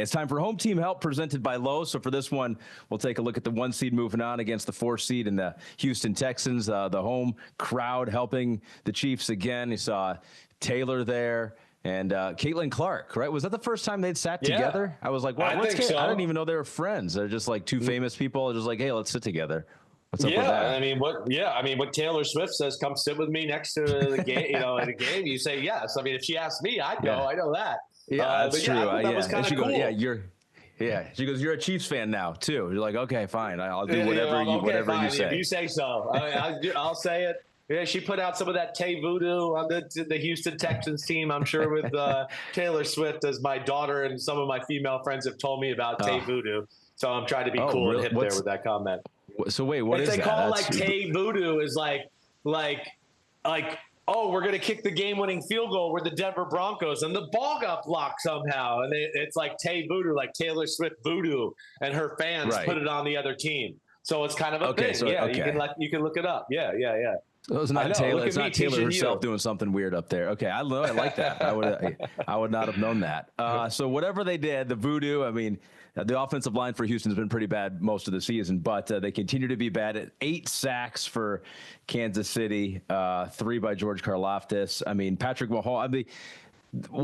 It's time for Home Team Help presented by Lowe's. So for this one, we'll take a look at the 1 seed moving on against the 4 seed in the Houston Texans. The home crowd helping the Chiefs again. You saw Taylor there and Caitlin Clark, right? Was that the first time they'd sat together? I was like, wow, I didn't even know they were friends. They're just like two famous people. Just like, hey, let's sit together. What's up with that? I mean, what Taylor Swift says, come sit with me next to the game, at a game, you say yes. I mean, if she asked me, I'd go. I know that. Yeah, that's true. That was kind of cool. She goes, you're a Chiefs fan now too. You're like, okay, fine. I'll do whatever you say. If you say so, I'll say it. Yeah, she put out some of that Tay voodoo on the Houston Texans team, I'm sure, with Taylor Swift, as my daughter and some of my female friends have told me about Tay voodoo. So I'm trying to be cool and hip there with that comment. So wait, what is that? They call Tay voodoo is like, oh, we're going to kick the game-winning field goal with the Denver Broncos, and the ball got blocked somehow. And it's like Tay voodoo, like Taylor Swift voodoo, and her fans put it on the other team. So it's kind of a thing. So, you can look it up. Yeah. So it's not Taylor. It's not Taylor herself doing something weird up there. Okay, I like that. I would not have known that. So whatever they did, the voodoo. I mean, the offensive line for Houston has been pretty bad most of the season, but they continue to be bad. At 8 sacks for Kansas City, 3 by George Karlaftis. I mean, Patrick Mahomes.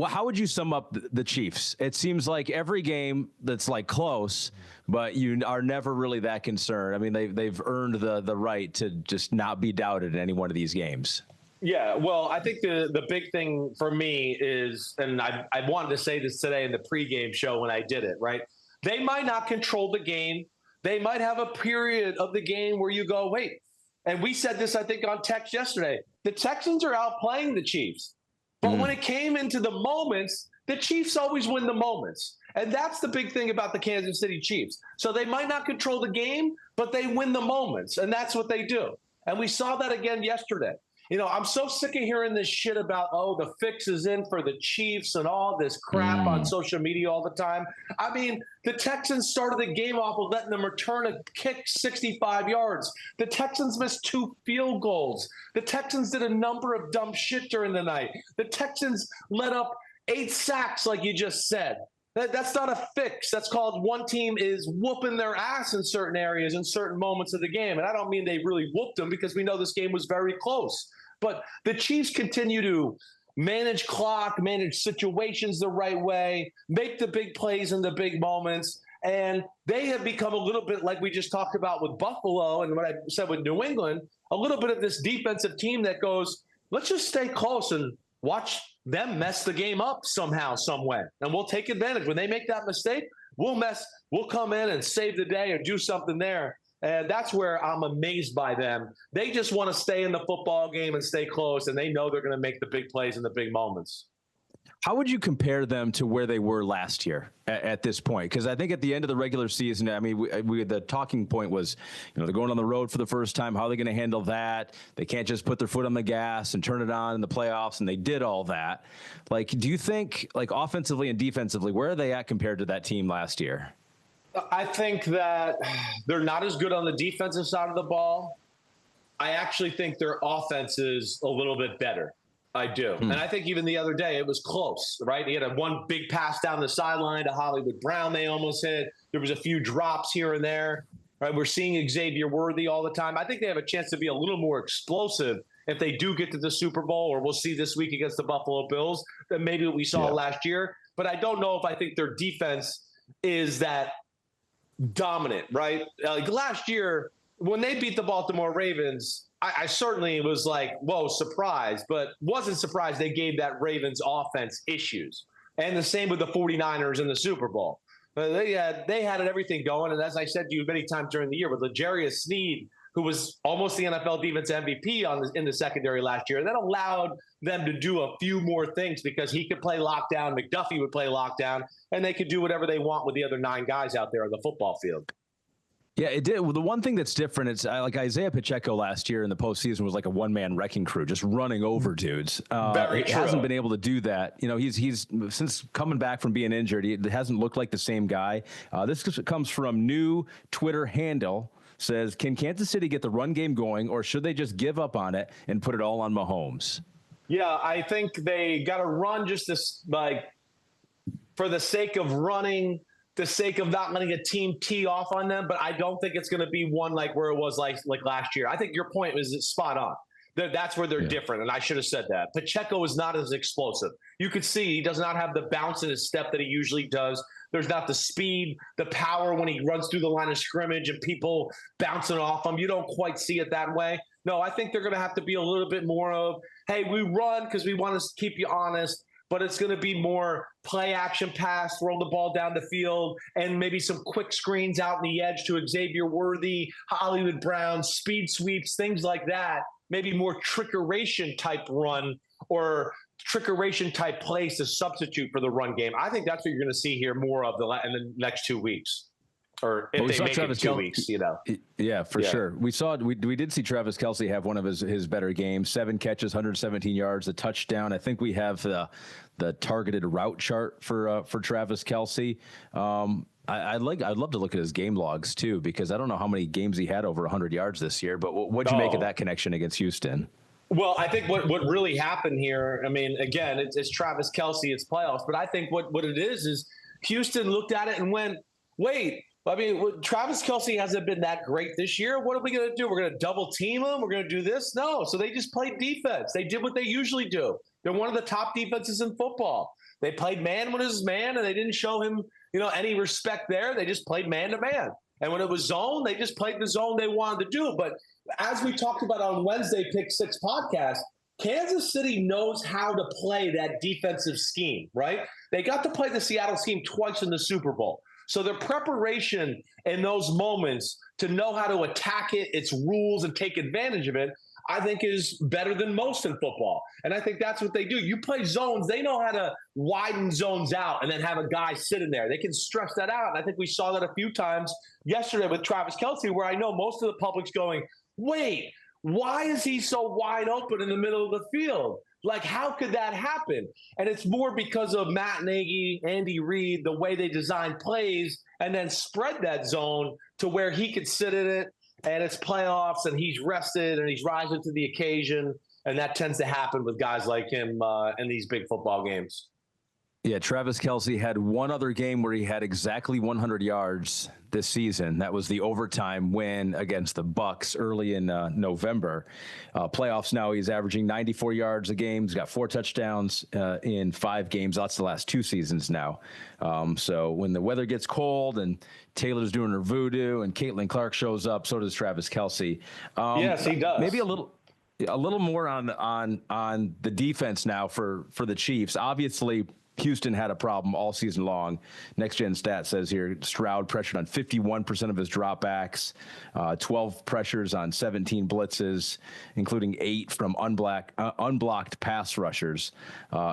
How would you sum up the Chiefs? It seems like every game that's like close, but you are never really that concerned. I mean, they've earned the right to just not be doubted in any one of these games. Yeah, well, I think the big thing for me is, and I wanted to say this today in the pregame show when I did it, right? They might not control the game. They might have a period of the game where you go, wait. And we said this, I think, on text yesterday. The Texans are outplaying the Chiefs. But when it came into the moments, the Chiefs always win the moments. And that's the big thing about the Kansas City Chiefs. So they might not control the game, but they win the moments. And that's what they do. And we saw that again yesterday. I'm so sick of hearing this shit about, the fix is in for the Chiefs and all this crap on social media all the time. I mean, the Texans started the game off with letting them return a kick 65 yards. The Texans missed 2 field goals. The Texans did a number of dumb shit during the night. The Texans let up 8 sacks, like you just said. That's not a fix. That's called one team is whooping their ass in certain areas in certain moments of the game. And I don't mean they really whooped them, because we know this game was very close. But the Chiefs continue to manage clock, manage situations the right way, make the big plays in the big moments. And they have become a little bit like we just talked about with Buffalo and what I said with New England, a little bit of this defensive team that goes, let's just stay close and watch them mess the game up somehow, some way. And we'll take advantage. When they make that mistake, we'll come in and save the day or do something there. And that's where I'm amazed by them. They just want to stay in the football game and stay close, and they know they're going to make the big plays in the big moments. How would you compare them to where they were last year at this point? Because I think at the end of the regular season, I mean, the talking point was, they're going on the road for the first time. How are they going to handle that? They can't just put their foot on the gas and turn it on in the playoffs, and they did all that. Like, do you think, like, offensively and defensively, where are they at compared to that team last year? I think that they're not as good on the defensive side of the ball. I actually think their offense is a little bit better. I do. And I think even the other day it was close, right? He had one big pass down the sideline to Hollywood Brown they almost hit. There was a few drops here and there. Right? We're seeing Xavier Worthy all the time. I think they have a chance to be a little more explosive if they do get to the Super Bowl, or we'll see this week against the Buffalo Bills than maybe what we saw last year. But I don't know if I think their defense is that dominant, right? Like last year when they beat the Baltimore Ravens, I certainly was like, whoa, surprised, but wasn't surprised they gave that Ravens offense issues. And the same with the 49ers in the Super Bowl. They had everything going. And as I said to you many times during the year, with L'Jarius Sneed, who was almost the NFL Defense MVP in the secondary last year, that allowed them to do a few more things because he could play lockdown, McDuffie would play lockdown, and they could do whatever they want with the other 9 guys out there on the football field. Yeah, it did. Well, the one thing that's different, it's like Isaiah Pacheco last year in the postseason was like a one-man wrecking crew, just running over dudes. He hasn't been able to do that. He's since coming back from being injured, he hasn't looked like the same guy. This comes from new Twitter handle. Says, can Kansas City get the run game going, or should they just give up on it and put it all on Mahomes? Yeah, I think they got to run just this, like, for the sake of running, the sake of not letting a team tee off on them. But I don't think it's going to be one like where it was like last year. I think your point is spot on. That's where they're different, and I should have said that. Pacheco is not as explosive. You could see he does not have the bounce in his step that he usually does. There's not the speed, the power when he runs through the line of scrimmage and people bouncing off him. You don't quite see it that way. No, I think they're going to have to be a little bit more of, hey, we run because we want to keep you honest, but it's going to be more play action pass, throw the ball down the field, and maybe some quick screens out in the edge to Xavier Worthy, Hollywood Brown, speed sweeps, things like that. Maybe more trickeration type run or trickeration type plays to substitute for the run game. I think that's what you're going to see here more of in the next 2 weeks. Or if they make it 2 weeks, you know. Yeah, for sure. We did see Travis Kelce have one of his better games. 7 catches, 117 yards, a touchdown. I think we have the targeted route chart for Travis Kelce. I'd love to look at his game logs too, because I don't know how many games he had over 100 yards this year. But what'd you make of that connection against Houston? Well, I think what really happened here, I mean, again, it's Travis Kelce, it's playoffs, but I think what it is Houston looked at it and went, wait, I mean, Travis Kelce hasn't been that great this year. What are we going to do? We're going to double team him? We're going to do this? No. So they just played defense. They did what they usually do. They're one of the top defenses in football. They played man when it was man, and they didn't show him, any respect there. They just played man to man. And when it was zone, they just played the zone they wanted to do. But as we talked about on Wednesday Pick 6 podcast, Kansas City knows how to play that defensive scheme, right? They got to play the Seattle scheme twice in the Super Bowl. So their preparation in those moments to know how to attack it, its rules, and take advantage of it, I think is better than most in football. And I think that's what they do. You play zones, they know how to widen zones out and then have a guy sit in there. They can stretch that out. And I think we saw that a few times yesterday with Travis Kelce, where I know most of the public's going, wait, why is he so wide open in the middle of the field? Like, how could that happen? And it's more because of Matt Nagy, Andy Reid, the way they design plays and then spread that zone to where he could sit in it, and it's playoffs and he's rested and he's rising to the occasion. And that tends to happen with guys like him in these big football games. Yeah, Travis Kelce had one other game where he had exactly 100 yards this season. That was the overtime win against the Bucks early in November. Playoffs now, he's averaging 94 yards a game. He's got 4 touchdowns in 5 games. That's the last 2 seasons now. So when the weather gets cold and Taylor's doing her voodoo and Caitlin Clark shows up, so does Travis Kelce. Yes, he does. Maybe a little more on the defense now for the Chiefs. Obviously, Houston had a problem all season long. Next Gen Stat says here, Stroud pressured on 51% of his dropbacks, 12 pressures on 17 blitzes, including 8 from unblocked pass rushers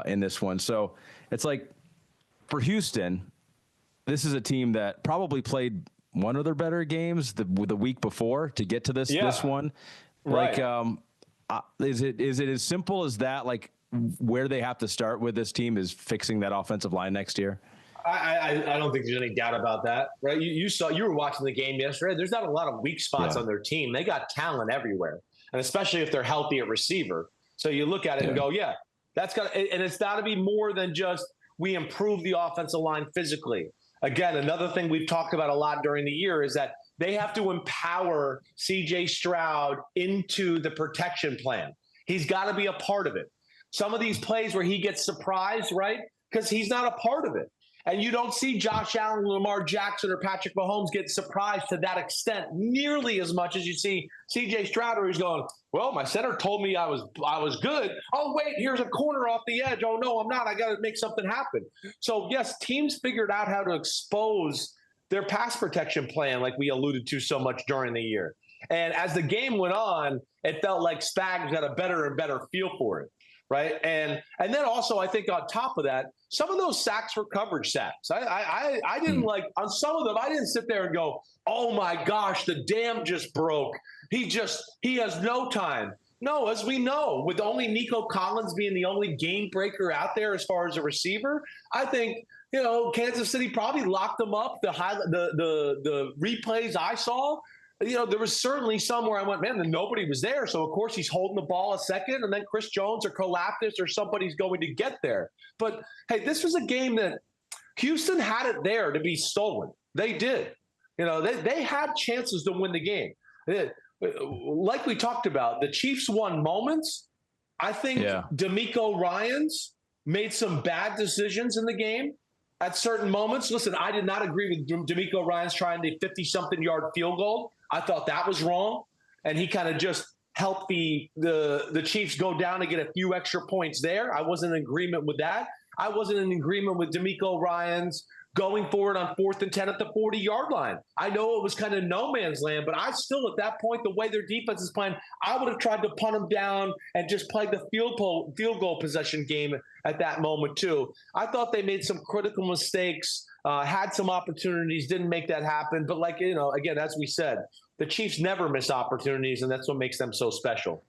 in this one. So it's like, for Houston, this is a team that probably played one of their better games the week before to get to this one. Right. Like, is it as simple as that? Like, where they have to start with this team is fixing that offensive line next year? I don't think there's any doubt about that, right? You were watching the game yesterday. There's not a lot of weak spots on their team. They got talent everywhere, and especially if they're healthy at receiver. So you look at it and go, that's got, and it's got to be more than just we improve the offensive line physically. Again, another thing we've talked about a lot during the year is that they have to empower C.J. Stroud into the protection plan. He's got to be a part of it. Some of these plays where he gets surprised, right? Because he's not a part of it. And you don't see Josh Allen, Lamar Jackson, or Patrick Mahomes get surprised to that extent nearly as much as you see C.J. Stroud, where he's going, well, my center told me I was good. Oh, wait, here's a corner off the edge. Oh, no, I'm not. I got to make something happen. So, yes, teams figured out how to expose their pass protection plan like we alluded to so much during the year. And as the game went on, it felt like Spags got a better and better feel for it. Right. And then also, I think on top of that, some of those sacks were coverage sacks. I didn't like on some of them. I didn't sit there and go, oh, my gosh, the dam just broke. He has no time. No, as we know, with only Nico Collins being the only game breaker out there as far as a receiver, I think, Kansas City probably locked them up. The replays I saw, there was certainly some where I went, man, then nobody was there. So, of course, he's holding the ball a second, and then Chris Jones or Kalafdis or somebody's going to get there. But, hey, this was a game that Houston had it there to be stolen. They did. They had chances to win the game. Like we talked about, the Chiefs won moments. I think DeMeco Ryans made some bad decisions in the game at certain moments. Listen, I did not agree with DeMeco Ryans trying the 50-something yard field goal. I thought that was wrong. And he kind of just helped the Chiefs go down to get a few extra points there. I wasn't in agreement with that. I wasn't in agreement with DeMeco Ryans going forward on 4th and 10 at the 40-yard line. I know it was kind of no man's land, but I still, at that point, the way their defense is playing, I would have tried to punt them down and just play the field goal possession game at that moment too. I thought they made some critical mistakes, had some opportunities, didn't make that happen. But again, as we said, the Chiefs never miss opportunities, and that's what makes them so special.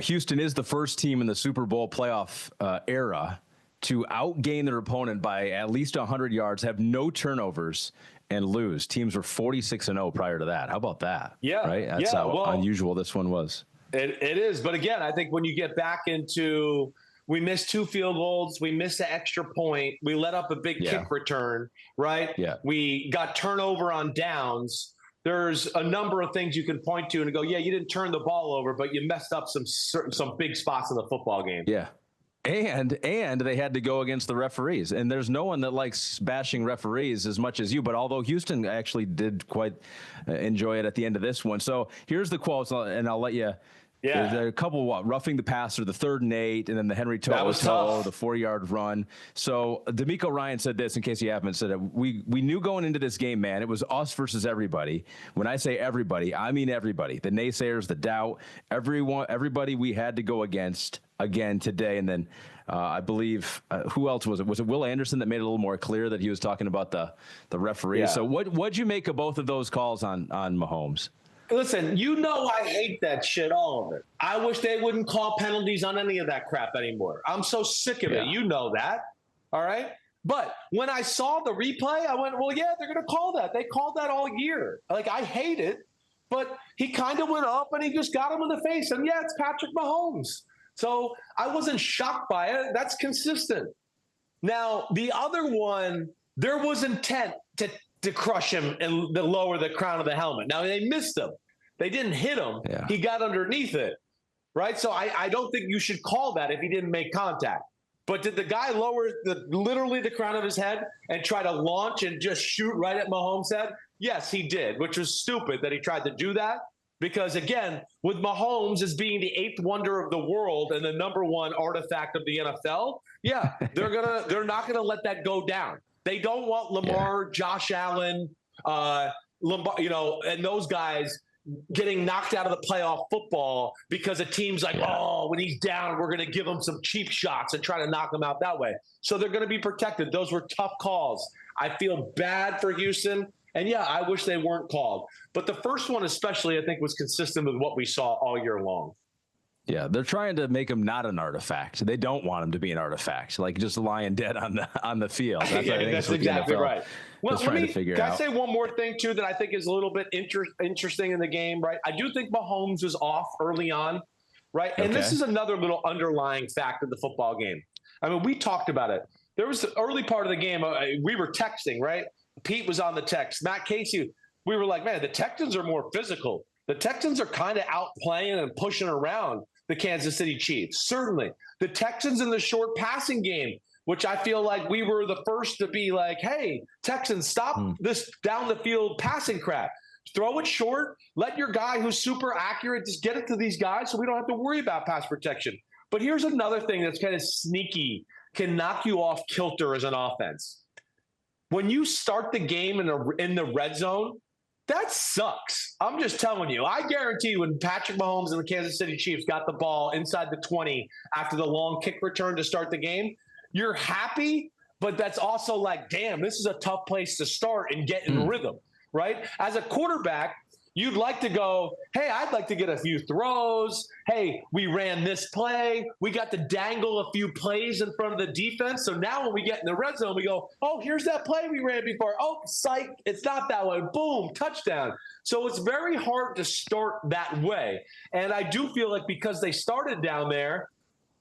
Houston is the first team in the Super Bowl playoff era to outgain their opponent by at least 100 yards, have no turnovers, and lose. Teams were 46-0 prior to that. How about that? Yeah. Right? That's how unusual this one was. It is. But again, I think when you get back into, we missed 2 field goals, we missed an extra point, we let up a big kick return, right? Yeah. We got turnover on downs. There's a number of things you can point to and go, yeah, you didn't turn the ball over, but you messed up some big spots in the football game. Yeah. And they had to go against the referees. And there's no one that likes bashing referees as much as you. But although Houston actually did quite enjoy it at the end of this one. So here's the quotes, and I'll let you. Yeah. There's a couple roughing the passer, the 3rd and 8, and then the Henry Toe, the 4-yard run. So DeMeco Ryans said this, in case you haven't said it. We knew going into this game, man, it was us versus everybody. When I say everybody, I mean everybody. The naysayers, the doubt, everybody we had to go against again today. And then I believe who else was it? Was it Will Anderson that made it a little more clear that he was talking about the referees? Yeah. So what'd you make of both of those calls on Mahomes? Listen, I hate that shit, all of it. I wish they wouldn't call penalties on any of that crap anymore. I'm so sick of it. You know that. All right? But when I saw the replay, I went, well, yeah, they're going to call that. They called that all year. I hate it. But he kind of went up and he just got him in the face. And, yeah, it's Patrick Mahomes. So I wasn't shocked by it. That's consistent. Now, the other one, there was intent to crush him and to lower the crown of the helmet. Now, they missed him. They didn't hit him. Yeah. He got underneath it, right? So I don't think you should call that if he didn't make contact. But did the guy lower literally the crown of his head and try to launch and just shoot right at Mahomes' head? Yes, he did, which was stupid that he tried to do that. Because, again, with Mahomes as being the 8th wonder of the world and the number 1 artifact of the NFL, yeah, they're not gonna let that go down. They don't want Lamar, Josh Allen, and those guys getting knocked out of the playoff football because a team's like, when he's down, we're going to give him some cheap shots and try to knock him out that way. So they're going to be protected. Those were tough calls. I feel bad for Houston. And, yeah, I wish they weren't called. But the first one especially, I think, was consistent with what we saw all year long. Yeah, they're trying to make him not an artifact. They don't want him to be an artifact, like just lying dead on the field. That's exactly right. Well, can I say one more thing, too, that I think is a little bit interesting in the game, right? I do think Mahomes was off early on, right? And this is another little underlying fact of the football game. I mean, we talked about it. There was the early part of the game. We were texting, right? Pete was on the text. Matt Casey, we were like, man, the Texans are more physical. The Texans are kind of outplaying and pushing around the Kansas City Chiefs. Certainly. The Texans in the short passing game, which I feel like we were the first to be like, hey, Texans, stop this down the field passing crap. Throw it short. Let your guy who's super accurate just get it to these guys so we don't have to worry about pass protection. But here's another thing that's kind of sneaky, can knock you off kilter as an offense. When you start the game in the red zone, that sucks. I'm just telling you. I guarantee when Patrick Mahomes and the Kansas City Chiefs got the ball inside the 20 after the long kick return to start the game, you're happy, but that's also like, damn, this is a tough place to start and get in rhythm, right? As a quarterback, you'd like to go, hey, I'd like to get a few throws. Hey, we ran this play. We got to dangle a few plays in front of the defense. So now when we get in the red zone, we go, oh, here's that play we ran before. Oh, psych, it's not that way. Boom, touchdown. So it's very hard to start that way. And I do feel like because they started down there,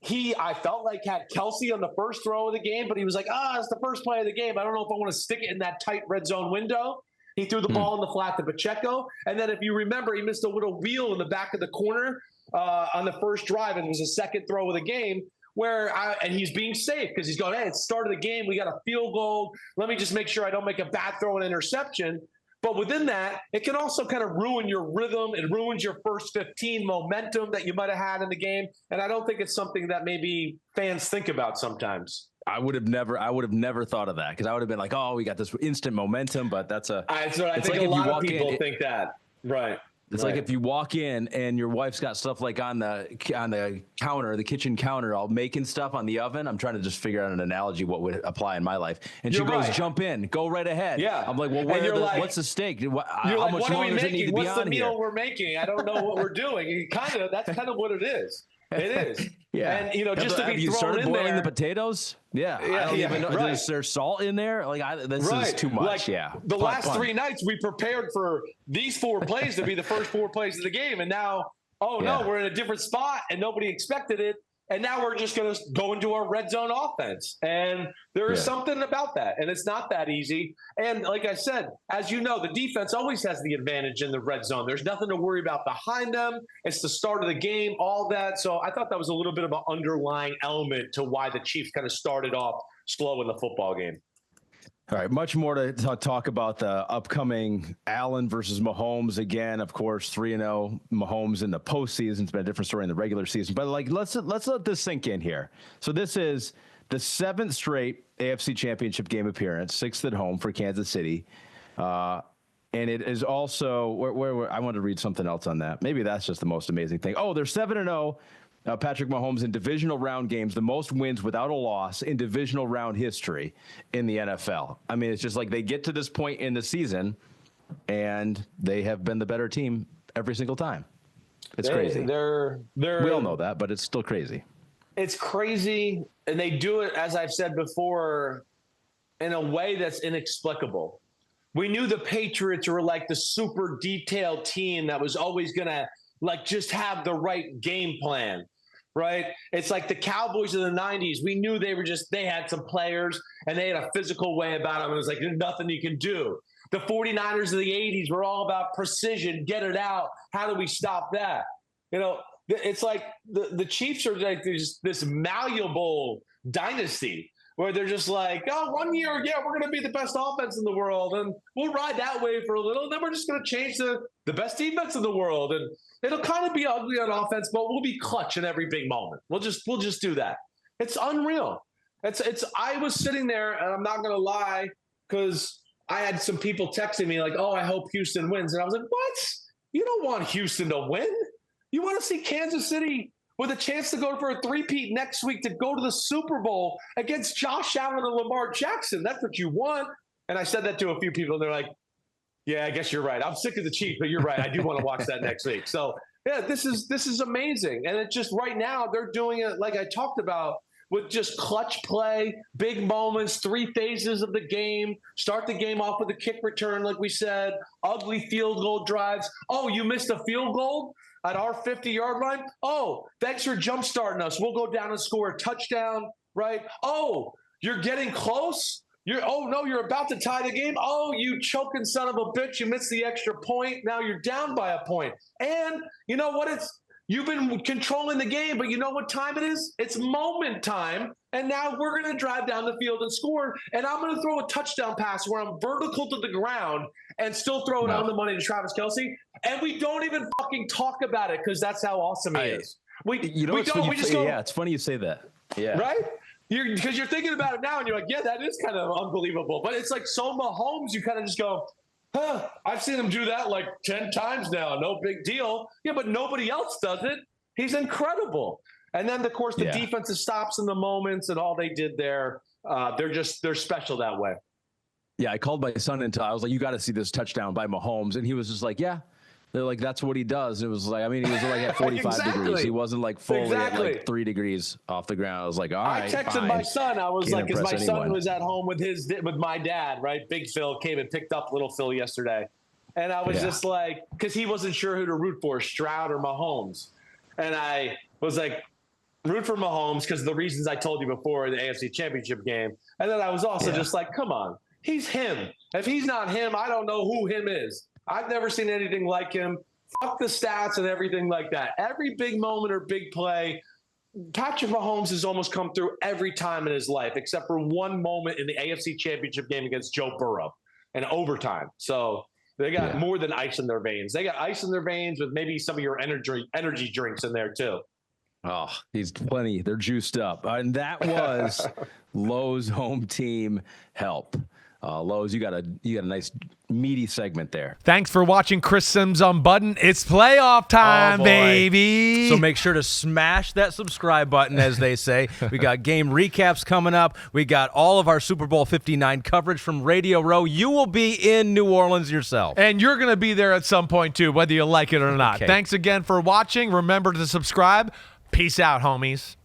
I felt like had Kelsey on the first throw of the game, but he was like, it's the first play of the game. I don't know if I want to stick it in that tight red zone window. He threw the ball in the flat to Pacheco. And then if you remember, he missed a little wheel in the back of the corner on the first drive. And it was a second throw of the game and he's being safe because he's going, hey, it's the start of the game. We got a field goal. Let me just make sure I don't make a bad throw and interception. But within that, it can also kind of ruin your rhythm. It ruins your first 15 momentum that you might have had in the game. And I don't think it's something that maybe fans think about sometimes. I would have never thought of that because I would have been like, oh, we got this instant momentum, but that's a. I think like a lot of people think that. Right. It's like if you walk in and your wife's got stuff like on the counter, the kitchen counter, all making stuff on the oven. I'm trying to just figure out an analogy what would apply in my life. And she goes, jump in, go right ahead. Yeah. I'm like, well, what's the steak? How much longer does it need to be on here? What's the meal we're making? I don't know what we're doing. That's kind of what it is. It is. Yeah. And, just to be have you thrown started in boiling there. The potatoes? Yeah. I don't even know. Is there salt in there? This is too much. The last 3 nights we prepared for these 4 plays to be the first 4 plays of the game. And now, no, we're in a different spot and nobody expected it. And now we're just going to go into our red zone offense. And there is something about that. And it's not that easy. And like I said, as you know, the defense always has the advantage in the red zone. There's nothing to worry about behind them. It's the start of the game, all that. So I thought that was a little bit of an underlying element to why the Chiefs kind of started off slow in the football game. All right, much more to talk about the upcoming Allen versus Mahomes again. Of course, 3-0 Mahomes in the postseason. It's been a different story in the regular season. But let's let this sink in here. So this is the 7th straight AFC Championship game appearance, 6th at home for Kansas City, and it is also where I want to read something else on that. Maybe that's just the most amazing thing. Oh, they're 7-0. Patrick Mahomes in divisional round games, the most wins without a loss in divisional round history in the NFL. I mean, it's just like they get to this point in the season and they have been the better team every single time. It's crazy. We all know that, but it's still crazy. It's crazy. And they do it, as I've said before, in a way that's inexplicable. We knew the Patriots were like the super detailed team that was always going to just have the right game plan, right? It's like the Cowboys of the 90s. We knew they had some players and they had a physical way about them. It was like, there's nothing you can do. The 49ers of the 80s were all about precision, get it out. How do we stop that? It's like the Chiefs are like this malleable dynasty where they're just like, 1 year, we're going to be the best offense in the world. And we'll ride that wave for a little. And then we're just going to change the best defense in the world. And it'll kind of be ugly on offense, but we'll be clutch in every big moment. We'll just do that. It's unreal. I was sitting there, and I'm not going to lie, because I had some people texting me like, I hope Houston wins. And I was like, what? You don't want Houston to win. You want to see Kansas City with a chance to go for a three-peat next week to go to the Super Bowl against Josh Allen and Lamar Jackson. That's what you want. And I said that to a few people, and they're like, yeah, I guess you're right. I'm sick of the Chiefs, but you're right. I do want to watch that next week. So, yeah, this is amazing. And it's just right now they're doing it like I talked about with just clutch play, big moments, 3 phases of the game, start the game off with a kick return, like we said, ugly field goal drives. Oh, you missed a field goal at our 50-yard line? Oh, thanks for jump-starting us. We'll go down and score a touchdown, right? Oh, you're getting close? You're about to tie the game. Oh, you choking son of a bitch. You missed the extra point. Now you're down by a point. And you know what? You've been controlling the game, but you know what time it is? It's moment time. And now we're going to drive down the field and score. And I'm going to throw a touchdown pass where I'm vertical to the ground and still throw it on the money to Travis Kelce. And we don't even fucking talk about it because that's how awesome he is. It's funny you say that. Yeah. Right? Because you're thinking about it now and you're like, yeah, that is kind of unbelievable. But it's like so Mahomes, you kind of just go, I've seen him do that like 10 times now. No big deal. Yeah, but nobody else does it. He's incredible. And then, of course, the defensive stops in the moments and all they did there, they're special that way. Yeah, I called my son I was like, you got to see this touchdown by Mahomes. And he was just like, yeah. They're like, that's what he does. It was like, he was like at 45 degrees. He wasn't like fully at like 3 degrees off the ground. I was like, all right. I texted my son. I was like, because my son was at home with my dad, right? Big Phil came and picked up little Phil yesterday. And I was just like, because he wasn't sure who to root for, Stroud or Mahomes. And I was like, root for Mahomes because of the reasons I told you before in the AFC Championship game. And then I was also just like, come on, he's him. If he's not him, I don't know who him is. I've never seen anything like him. Fuck the stats and everything like that. Every big moment or big play, Patrick Mahomes has almost come through every time in his life, except for one moment in the AFC Championship game against Joe Burrow in overtime. So they got more than ice in their veins. They got ice in their veins with maybe some of your energy drinks in there too. Oh, he's plenty. They're juiced up. And that was Lowe's home team help. Lowe's, you got a nice meaty segment there. Thanks for watching Chris Simms Unbuttoned. It's playoff time, baby. So make sure to smash that subscribe button, as they say. We got game recaps coming up. We got all of our Super Bowl 59 coverage from Radio Row. You will be in New Orleans yourself. And you're going to be there at some point, too, whether you like it or not. Okay. Thanks again for watching. Remember to subscribe. Peace out, homies.